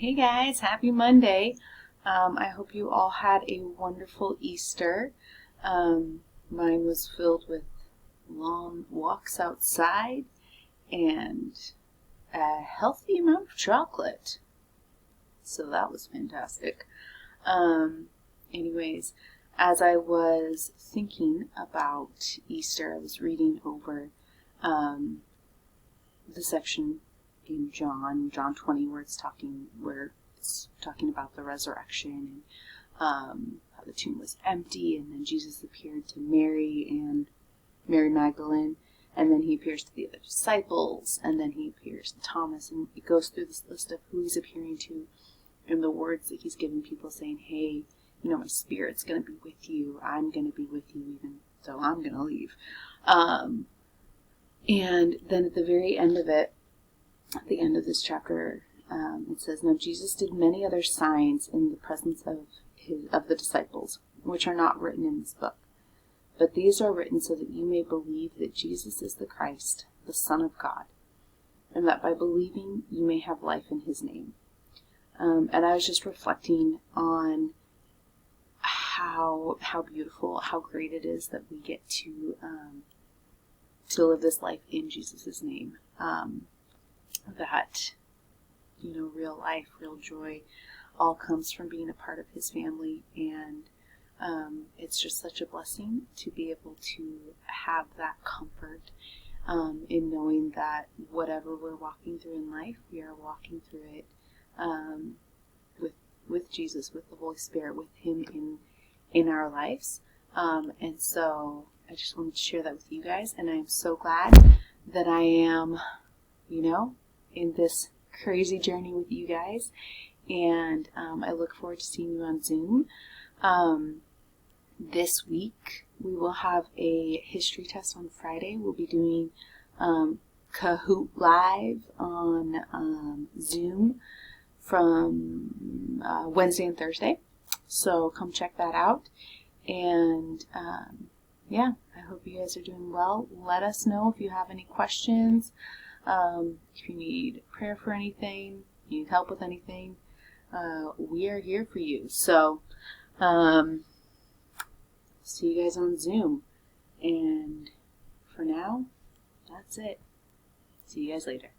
Hey guys, happy Monday. I hope you all had a wonderful Easter. Mine was filled with long walks outside and a healthy amount of chocolate. So that was fantastic. Anyways, as I was thinking about Easter, I was reading over the section in John 20, where it's talking about the resurrection and how the tomb was empty, and then Jesus appeared to Mary and Mary Magdalene, and then he appears to the other disciples, and then he appears to Thomas, and it goes through this list of who he's appearing to and the words that he's giving people, saying, hey, my spirit's going to be with you. I'm going to be with you, even though I'm going to leave. And then at the very end of it, at the end of this chapter, it says, now Jesus did many other signs in the presence of the disciples, which are not written in this book. But these are written so that you may believe that Jesus is the Christ, the Son of God, and that by believing you may have life in his name. And I was just reflecting on how beautiful, how great it is that we get to live this life in Jesus' name. That, real life, real joy, all comes from being a part of his family, and it's just such a blessing to be able to have that comfort in knowing that whatever we're walking through in life, we are walking through it with Jesus, with the Holy Spirit, with him in our lives. And so I just wanted to share that with you guys, and I'm so glad that I am, in this crazy journey with you guys, and I look forward to seeing you on Zoom. This week we will have a history test on Friday. We'll be doing Kahoot Live on Zoom from Wednesday and Thursday, so come check that out. And I hope you guys are doing well. Let us know if you have any questions. If you need prayer for anything, you need help with anything, we are here for you. So, see you guys on Zoom. And for now, that's it. See you guys later.